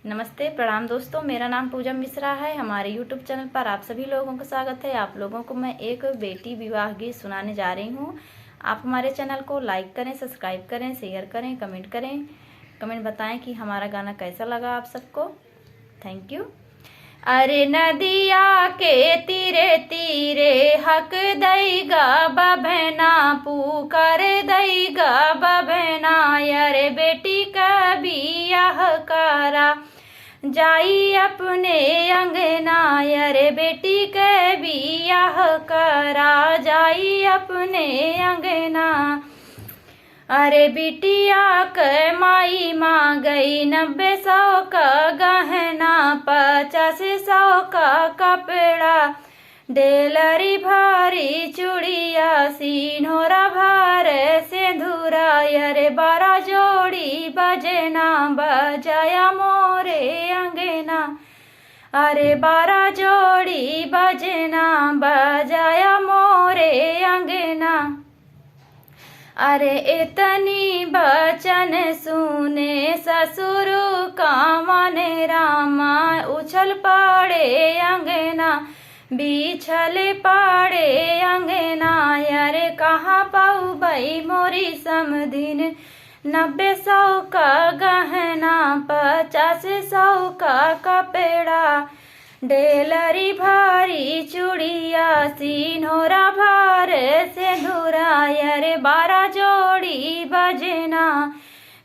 नमस्ते प्रणाम दोस्तों, मेरा नाम पूजा मिश्रा है। हमारे यूट्यूब चैनल पर आप सभी लोगों का स्वागत है। आप लोगों को मैं एक बेटी विवाह गीत सुनाने जा रही हूँ। आप हमारे चैनल को लाइक करें, सब्सक्राइब करें, शेयर करें, कमेंट करें। कमेंट बताएं कि हमारा गाना कैसा लगा आप सबको। Thank you. अरे नदिया के तीरे तीरे हक दैगा बभना, पुकार दैगा बभना। अरे बेटी का बियाह करा जाई अपने अंगना। अरे बेटी के बियाह करा जाई अपने अंगना। अरे बिटिया के माई माँ गई 90-100 का गहना, 50-100 का कपड़ा, डेलरी भारी चूड़िया, सिनोरा भार सिंदूरा। अरे 12 जोड़ी बजना बजाया मोरे अंगना। अरे 12 जोड़ी बजना बजाया मोरे अंगना। अरे इतनी बचन सुने ससुर का मन रामा, उछल पड़े अंगना, बिछल पड़े अंगना। अरे कहाँ पाऊ बई मोरी समधिन, 90-100 का गहना, 50-100 का कपड़ा, डेलरी भारी चूड़िया, सिनोरा भार सिंदूरा। अरे 12 जोड़ी बजना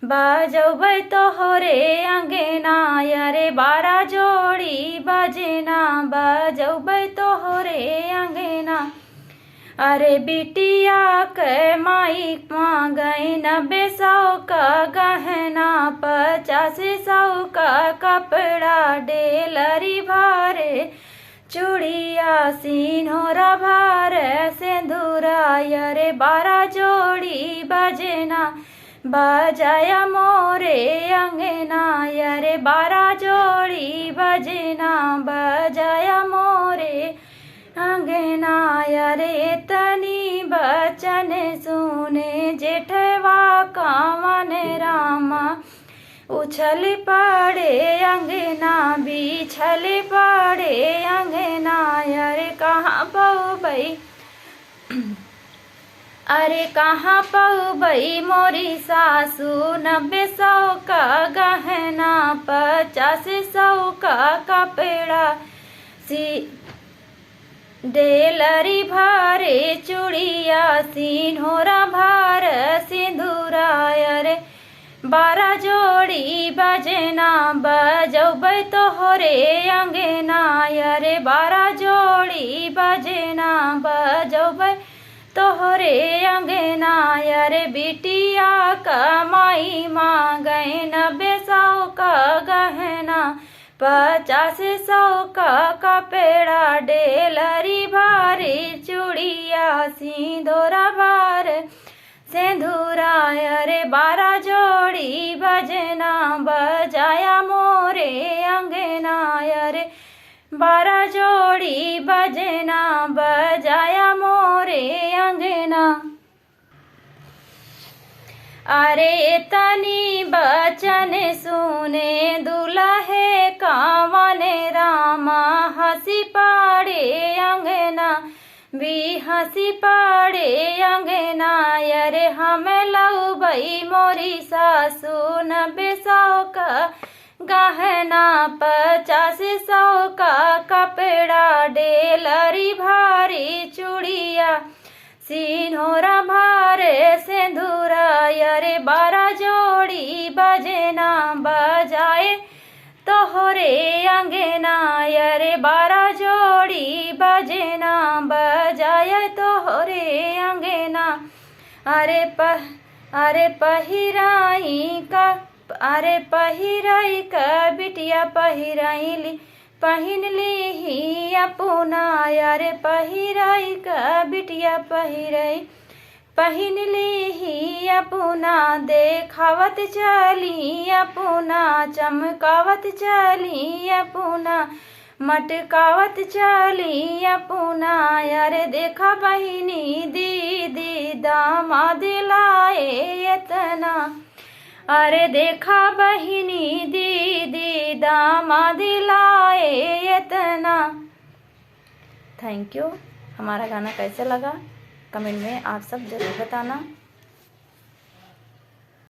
बजबै तोहरे अंगना। अरे 12 जोड़ी बजना बजबै तोहरे अंगना। अरे बिटिया के माई माँ गई 90-100 का गहना, 50-100 का कपड़ा, डेलरी भारे चूड़िया, सिनोरा भार सिंदूरा। अरे 12 जोड़ी बजना बजाया मोरे अंगना। अरे 12 जोड़ी बजना बजाया मोरे अंगना। अरे तनी बचन सुने जेठवा का मन रामा, उछल पड़े अंगना, बिछल पड़े अंगना। अरे कहाँ पहुबई, अरे कहाँ पहुबई मोरी सासू, 90-100 का गहना, 50-100 का कपड़ा, डेलरी भारे चूड़िया, सिनोरा भार सिंदूरा। अरे 12 जोड़ी बजना बजबै तोहरे अंगना। अरे 12 जोड़ी बजना बजबै तोहरे अंगना। अरे बिटिया का माई माँ गई 90-100 का गहना, 50-100 का कपड़ा, डेलरी भारी चूड़िया, सिंदूरा भार सिंदूरा। अरे 12 जोड़ी बजना बजाया मोरे अंगना। अरे 12 जोड़ी बजना बजाया मोरे अंगना। अरे तनी बचन सुने दुल्हे का मन रामा, हंसी पड़े अंगना, भी हंसी पड़े अंगना। अरे हम लौबई मोरी सासू, 90-100 का गहना, 50-100 का कपड़ा, डेलरी भारी चूड़िया, सिनोरा भार सिंदूरा। अरे 12 जोड़ी बजना बजाए तोहरे अंगना। अरे 12 जोड़ी बजना बजाए तोहरे अंगना। अरे पहिराई का बिटिया पहिन ली ही अपना। अरे पहिराई का बिटिया पहिन ली ही अपना, देखावत चली अपना, चमकावत चली अपना, मटकावत चली अपना। अरे देखा बहिनी दीदी दामाद लाए इतना। अरे देखा बहिनी दीदी दामाद लाए इतना। Thank you. हमारा गाना कैसे लगा कमेंट में आप सब जरूर बताना।